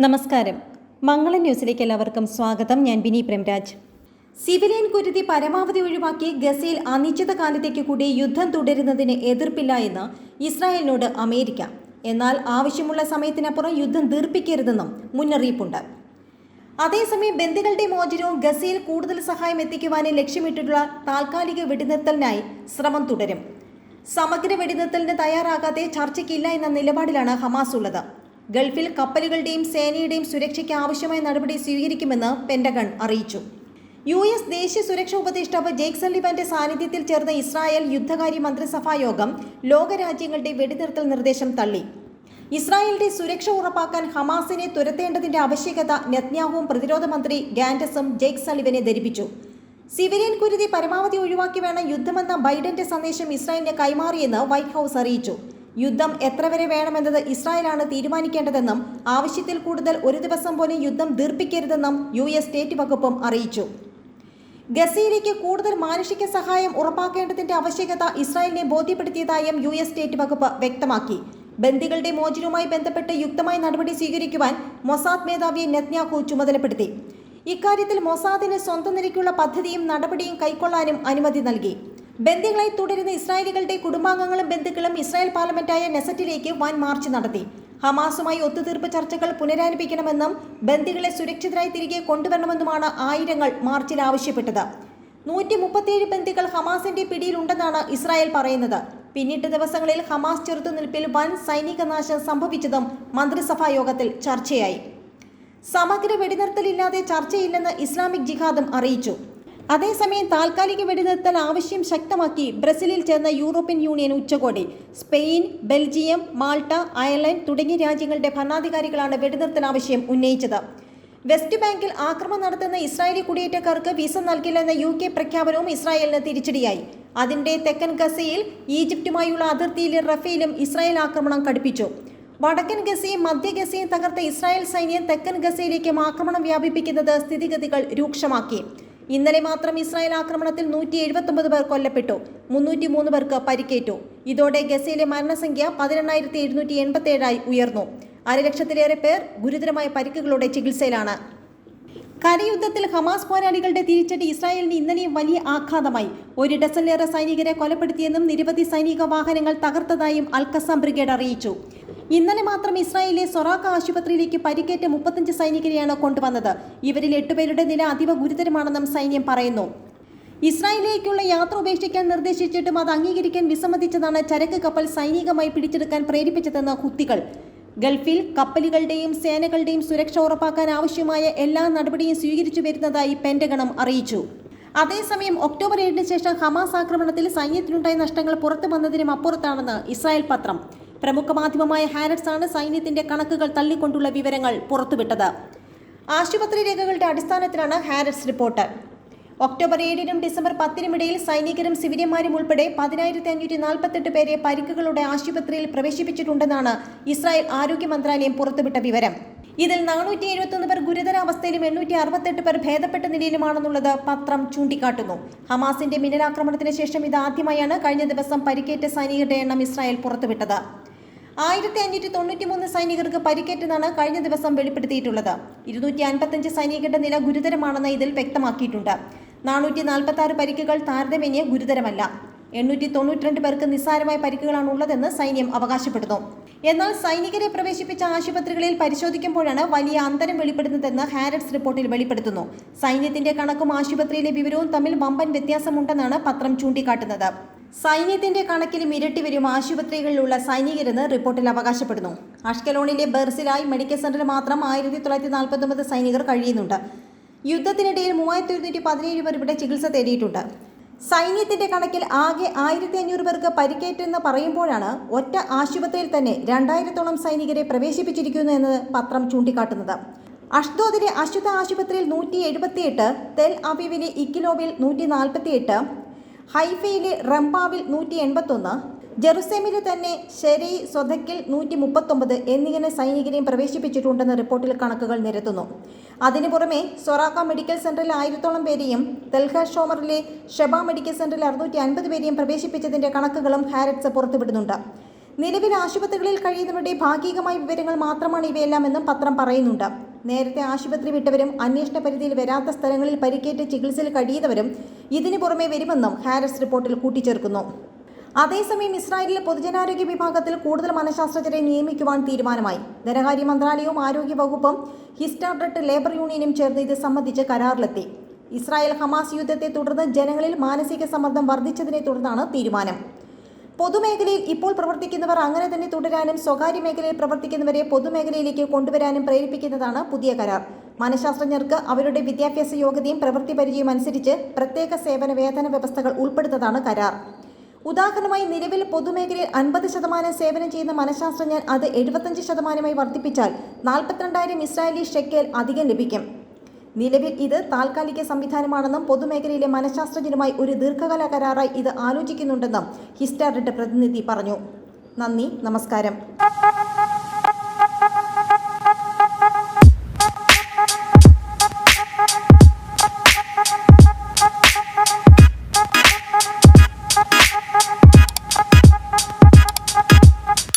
നമസ്കാരം. മംഗളം ന്യൂസിലേക്ക് എല്ലാവർക്കും സ്വാഗതം. ഞാൻ ബിനി പ്രേംരാജ്. സിവിലിയൻ കുരുതി പരമാവധി ഒഴിവാക്കി ഗസയിൽ അനിശ്ചിത കാലത്തേക്ക് കൂടി യുദ്ധം തുടരുന്നതിന് എതിർപ്പില്ല എന്ന് ഇസ്രായേലിനോട് അമേരിക്ക. എന്നാൽ ആവശ്യമുള്ള സമയത്തിനപ്പുറം യുദ്ധം ദീർഘിപ്പിക്കരുതെന്നും മുന്നറിയിപ്പുണ്ട്. അതേസമയം ബന്ദികളുടെ മോചനവും ഗസയിൽ കൂടുതൽ സഹായം എത്തിക്കുവാനും ലക്ഷ്യമിട്ടിട്ടുള്ള താൽക്കാലിക വെടിനിർത്തലിനായി ശ്രമം തുടരും. സമഗ്ര വെടിനിർത്തലിന് തയ്യാറാകാതെ ചർച്ചയ്ക്കില്ല എന്ന നിലപാടിലാണ് ഹമാസ് ഉള്ളത്. ഗൾഫിൽ കപ്പലുകളുടെയും സേനയുടെയും സുരക്ഷയ്ക്ക് ആവശ്യമായ നടപടി സ്വീകരിക്കുമെന്ന് പെന്റഗൺ അറിയിച്ചു. US ദേശീയ സുരക്ഷാ ഉപദേഷ്ടാവ് ജേക്ക് സള്ളിവന്റെ സാന്നിധ്യത്തിൽ ചേർന്ന ഇസ്രായേൽ യുദ്ധകാര്യ മന്ത്രിസഭാ യോഗം ലോകരാജ്യങ്ങളുടെ വെടിനിർത്തൽ നിർദ്ദേശം തള്ളി. ഇസ്രായേലിന്റെ സുരക്ഷ ഉറപ്പാക്കാൻ ഹമാസിനെ തുരത്തേണ്ടതിന്റെ ആവശ്യകത നെതന്യാഹുവും പ്രതിരോധ മന്ത്രി ഗാന്റസും ജേക്ക് സള്ളിവനെ ധരിപ്പിച്ചു. സിവിലിയൻ കുരുതി പരമാവധി ഒഴിവാക്കി വേണം യുദ്ധമെന്ന ബൈഡന്റെ സന്ദേശം ഇസ്രായേലിന് കൈമാറിയെന്ന് വൈറ്റ് ഹൌസ് അറിയിച്ചു. യുദ്ധം എത്ര വരെ വേണമെന്നത് ഇസ്രായേലാണ് തീരുമാനിക്കേണ്ടതെന്നും ആവശ്യത്തിൽ കൂടുതൽ ഒരു ദിവസം പോലും യുദ്ധം ദീർഘിപ്പിക്കരുതെന്നും US സ്റ്റേറ്റ് വകുപ്പും അറിയിച്ചു. ഗസയിലേക്ക് കൂടുതൽ മാനുഷിക സഹായം ഉറപ്പാക്കേണ്ടതിന്റെ ആവശ്യകത ഇസ്രായേലിനെ ബോധ്യപ്പെടുത്തിയതായും US സ്റ്റേറ്റ് വകുപ്പ് വ്യക്തമാക്കി. ബന്ദികളുടെ മോചനവുമായി ബന്ധപ്പെട്ട് യുക്തമായ നടപടി സ്വീകരിക്കുവാൻ മൊസാദ് മേധാവിയെ നെതന്യാഹു ചുമതലപ്പെടുത്തി. ഇക്കാര്യത്തിൽ മൊസാദിന് സ്വന്തം നിലയ്ക്കുള്ള പദ്ധതിയും നടപടിയും കൈക്കൊള്ളാനും അനുമതി നൽകി. ബന്ദികളായി തുടരുന്ന ഇസ്രായേലികളുടെ കുടുംബാംഗങ്ങളും ബന്ധുക്കളും ഇസ്രായേൽ പാർലമെന്റായ നെസറ്റിലേക്ക് വൻ മാർച്ച് നടത്തി. ഹമാസുമായി ഒത്തുതീർപ്പ് ചർച്ചകൾ പുനരാരംഭിക്കണമെന്നും ബന്ദികളെ സുരക്ഷിതരായി തിരികെ കൊണ്ടുവരണമെന്നുമാണ് ആയിരങ്ങൾ മാർച്ചിൽ ആവശ്യപ്പെട്ടത്. 137 ബന്ദികൾ ഹമാസിന്റെ പിടിയിലുണ്ടെന്നാണ് ഇസ്രായേൽ പറയുന്നത്. പിന്നിട്ട ദിവസങ്ങളിൽ ഹമാസ് ചെറുത്തുനിൽപ്പിൽ വൻ സൈനിക നാശം സംഭവിച്ചതും മന്ത്രിസഭാ യോഗത്തിൽ ചർച്ചയായി. സമഗ്ര വെടിനിർത്തലില്ലാതെ ചർച്ചയില്ലെന്ന് ഇസ്ലാമിക് ജിഹാദും അറിയിച്ചു. അതേസമയം താൽക്കാലിക വെടിനിർത്തൽ ആവശ്യം ശക്തമാക്കി ബ്രസീലിൽ ചേർന്ന യൂറോപ്യൻ യൂണിയൻ ഉച്ചകോടി. സ്പെയിൻ, ബെൽജിയം, മാൾട്ട, അയർലൻഡ് തുടങ്ങിയ രാജ്യങ്ങളുടെ ഭരണാധികാരികളാണ് വെടിനിർത്തൽ ആവശ്യം ഉന്നയിച്ചത്. വെസ്റ്റ് ബാങ്കിൽ ആക്രമണം നടത്തുന്ന ഇസ്രായേലി കുടിയേറ്റക്കാർക്ക് വിസ നൽകില്ലെന്ന UK പ്രഖ്യാപനവും ഇസ്രായേലിന് തിരിച്ചടിയായി. അതിന്റെ തെക്കൻ ഗസയിൽ ഈജിപ്തുമായുള്ള അതിർത്തിയിലെ റഫേലും ഇസ്രായേൽ ആക്രമണം കടുപ്പിച്ചു. വടക്കൻ ഗസയും മധ്യ ഗസയും തകർത്ത ഇസ്രായേൽ സൈന്യം തെക്കൻ ഗസയിലേക്കും ആക്രമണം വ്യാപിപ്പിക്കുന്നത് സ്ഥിതിഗതികൾ രൂക്ഷമാക്കി. ഇന്നലെ മാത്രം ഇസ്രായേൽ ആക്രമണത്തിൽ 179 പേർ കൊല്ലപ്പെട്ടു, 303 പേർക്ക് പരിക്കേറ്റു. ഇതോടെ ഗസയിലെ മരണസംഖ്യ 18,787 ഉയർന്നു. 1,00,000-ലേറെ പേർ ഗുരുതരമായ പരിക്കുകളോടെ ചികിത്സയിലാണ്. കരയുദ്ധത്തിൽ ഹമാസ് പോരാളികളുടെ തിരിച്ചടി ഇസ്രായേലിന് ഇന്നലെയും വലിയ ആഘാതമായി. 1 ഡസനിലേറെ സൈനികരെ കൊലപ്പെടുത്തിയെന്നും നിരവധി സൈനിക വാഹനങ്ങൾ തകർത്തതായും അൽ-ഖസാം ബ്രിഗേഡ് അറിയിച്ചു. ഇന്നലെ മാത്രം ഇസ്രായേലിലെ സൊറാക്ക ആശുപത്രിയിലേക്ക് പരിക്കേറ്റ 35 സൈനികരെയാണ് കൊണ്ടുവന്നത്. ഇവരിൽ 8 പേരുടെ നില അതീവ ഗുരുതരമാണെന്നും സൈന്യം പറയുന്നു. ഇസ്രായേലിലേക്കുള്ള യാത്ര ഉപേക്ഷിക്കാൻ നിർദ്ദേശിച്ചിട്ടും അത് അംഗീകരിക്കാൻ വിസമ്മതിച്ചതാണ് ചരക്ക് കപ്പൽ സൈനികമായി പിടിച്ചെടുക്കാൻ പ്രേരിപ്പിച്ചതെന്ന് ഹുത്തികൾ. ഗൾഫിൽ കപ്പലുകളുടെയും സേനകളുടെയും സുരക്ഷ ഉറപ്പാക്കാൻ ആവശ്യമായ എല്ലാ നടപടിയും സ്വീകരിച്ചു വരുന്നതായി പെന്റഗണും അറിയിച്ചു. അതേസമയം ഒക്ടോബർ 7-ന് ശേഷം ഹമാസ് ആക്രമണത്തിൽ സൈന്യത്തിനുണ്ടായ നഷ്ടങ്ങൾ പുറത്തു വന്നതിനും അപ്പുറത്താണെന്ന് ഇസ്രായേൽ പത്രം. പ്രമുഖ മാധ്യമമായ ഹാരറ്റ്സ് ആണ് സൈന്യത്തിന്റെ കണക്കുകൾ തള്ളിക്കൊണ്ടുള്ള വിവരങ്ങൾ പുറത്തുവിട്ടത്. ആശുപത്രി രേഖകളുടെ അടിസ്ഥാനത്തിലാണ് ഹാരറ്റ്സ് റിപ്പോർട്ട്. ഒക്ടോബർ 7-നും ഡിസംബർ 10-നും ഇടയിൽ സൈനികരും സിവിലിയന്മാരും ഉൾപ്പെടെ 10,548 പേരെ പരിക്കുകളുടെ ആശുപത്രിയിൽ പ്രവേശിപ്പിച്ചിട്ടുണ്ടെന്നാണ് ഇസ്രായേൽ ആരോഗ്യ മന്ത്രാലയം പുറത്തുവിട്ട വിവരം. ഇതിൽ 471 പേർ ഗുരുതരാവസ്ഥയിലും 868 പേർ ഭേദപ്പെട്ട നിലയിലുമാണെന്നുള്ളത് പത്രം ചൂണ്ടിക്കാട്ടുന്നു. ഹമാസിന്റെ മിന്നലാക്രമണത്തിന് ശേഷം ഇതാദ്യമായാണ് കഴിഞ്ഞ ദിവസം പരിക്കേറ്റ സൈനികരുടെ എണ്ണം ഇസ്രായേൽ പുറത്തുവിട്ടത്. 1593 സൈനികർക്ക് പരിക്കേറ്റെന്നാണ് കഴിഞ്ഞ ദിവസം വെളിപ്പെടുത്തിയിട്ടുള്ളത്. 255 സൈനികരുടെ നില ഗുരുതരമാണെന്ന് ഇതിൽ വ്യക്തമാക്കിയിട്ടുണ്ട്. 446 പരിക്കുകൾ താരതമ്യേന ഗുരുതരമല്ല. 892 പേർക്ക് നിസ്സാരമായ പരിക്കുകളാണ് ഉള്ളതെന്ന് സൈന്യം അവകാശപ്പെടുന്നു. എന്നാൽ സൈനികരെ പ്രവേശിപ്പിച്ച ആശുപത്രികളിൽ പരിശോധിക്കുമ്പോഴാണ് വലിയ അന്തരം വെളിപ്പെടുന്നതെന്ന് ഹാരറ്റ്സ് റിപ്പോർട്ടിൽ വെളിപ്പെടുത്തുന്നു. സൈന്യത്തിന്റെ കണക്കും ആശുപത്രിയിലെ വിവരവും തമ്മിൽ വമ്പൻ വ്യത്യാസമുണ്ടെന്നാണ് പത്രം ചൂണ്ടിക്കാട്ടുന്നത്. സൈന്യത്തിന്റെ കണക്കിലും ഇരട്ടി വരും ആശുപത്രികളിലുള്ള സൈനികരെന്ന് റിപ്പോർട്ടിൽ അവകാശപ്പെടുന്നു. അഷ്കലോണിലെ ബെർസിലായ് മെഡിക്കൽ സെന്ററിൽ മാത്രം 1949 സൈനികർ കഴിയുന്നുണ്ട്. യുദ്ധത്തിനിടയിൽ 3117 പേർ ഇവിടെ ചികിത്സ തേടിയിട്ടുണ്ട്. സൈന്യത്തിന്റെ കണക്കിൽ ആകെ 1500 പേർക്ക് പരിക്കേറ്റെന്ന് പറയുമ്പോഴാണ് ഒറ്റ ആശുപത്രിയിൽ തന്നെ 2000-ഓളം സൈനികരെ പ്രവേശിപ്പിച്ചിരിക്കുന്നു എന്ന് പത്രം ചൂണ്ടിക്കാട്ടുന്നത്. അഷ്ദോദിലെ അശുദ്ധ ആശുപത്രിയിൽ 178, തെൽ അവീവിലെ ഇക്കിലോവിൽ 148, ഹൈഫയിലെ റംബാവിൽ 181, ജെറുസലേമിലെ തന്നെ ഷെരൈ സൊദക്കിൽ 139 എന്നിങ്ങനെ സൈനികരെയും പ്രവേശിപ്പിച്ചിട്ടുണ്ടെന്ന് റിപ്പോർട്ടിൽ കണക്കുകൾ നിരത്തുന്നു. അതിനു പുറമെ സൊറാക്ക മെഡിക്കൽ സെന്ററിൽ 1000-ഓളം പേരെയും തെൽഹ ഷോമറിലെ ഷെബ മെഡിക്കൽ സെന്ററിൽ 650 പേരെയും പ്രവേശിപ്പിച്ചതിന്റെ കണക്കുകളും ഹാരറ്റ്സ് പുറത്തുവിടുന്നുണ്ട്. നിലവിൽ ആശുപത്രികളിൽ കഴിയുന്നവരുടെ ഭാഗികമായ വിവരങ്ങൾ മാത്രമാണ് ഇവയെല്ലാമെന്നും പത്രം പറയുന്നുണ്ട്. നേരത്തെ ആശുപത്രി വിട്ടവരും അന്വേഷണ പരിധിയിൽ വരാത്ത സ്ഥലങ്ങളിൽ പരിക്കേറ്റ് ചികിത്സയിൽ കഴിയുന്നവരും ഇതിനു പുറമെ വരുമെന്നും ഹാരിസ് റിപ്പോർട്ടിൽ കൂട്ടിച്ചേർക്കുന്നു. അതേസമയം ഇസ്രായേലിലെ പൊതുജനാരോഗ്യ വിഭാഗത്തിൽ കൂടുതൽ മനഃശാസ്ത്രജ്ഞരെ നിയമിക്കുവാൻ തീരുമാനമായി. ധനകാര്യ മന്ത്രാലയവും ആരോഗ്യ വകുപ്പും ഹിസ്റ്റാഡ്രട്ട് ലേബർ യൂണിയനും ചേർന്ന് ഇത് സംബന്ധിച്ച് കരാറിലെത്തി. ഇസ്രായേൽ ഹമാസ് യുദ്ധത്തെ തുടർന്ന് ജനങ്ങളിൽ മാനസിക സമ്മർദ്ദം വർദ്ധിച്ചതിനെ തുടർന്നാണ് തീരുമാനം. പൊതുമേഖലയിൽ ഇപ്പോൾ പ്രവർത്തിക്കുന്നവർ അങ്ങനെ തന്നെ തുടരാനും സ്വകാര്യ മേഖലയിൽ പ്രവർത്തിക്കുന്നവരെ പൊതുമേഖലയിലേക്ക് കൊണ്ടുവരാനും പ്രേരിപ്പിക്കുന്നതാണ് പുതിയ കരാർ. മനഃശാസ്ത്രജ്ഞർക്ക് അവരുടെ വിദ്യാഭ്യാസ യോഗ്യതയും പ്രവൃത്തി പരിചയവും അനുസരിച്ച് പ്രത്യേക സേവന വേതന വ്യവസ്ഥകൾ ഉൾപ്പെടുന്നതാണ് കരാർ. ഉദാഹരണമായി നിലവിൽ പൊതുമേഖലയിൽ 50% സേവനം ചെയ്യുന്ന മനഃശാസ്ത്രജ്ഞൻ അത് 75% വർദ്ധിപ്പിച്ചാൽ 42,000 ഇസ്രായേലി ഷെക്കേൽ അധികം ലഭിക്കും. നിലവിൽ ഇത് താൽക്കാലിക സംവിധാനമാണെന്നും പൊതുമേഖലയിലെ മനഃശാസ്ത്രജ്ഞരുമായി ഒരു ദീർഘകാല കരാറായി ഇത് ആലോചിക്കുന്നുണ്ടെന്നും ഹിസ്റ്റാഡ്രട്ട് പ്രതിനിധി പറഞ്ഞു. നന്ദി, നമസ്കാരം.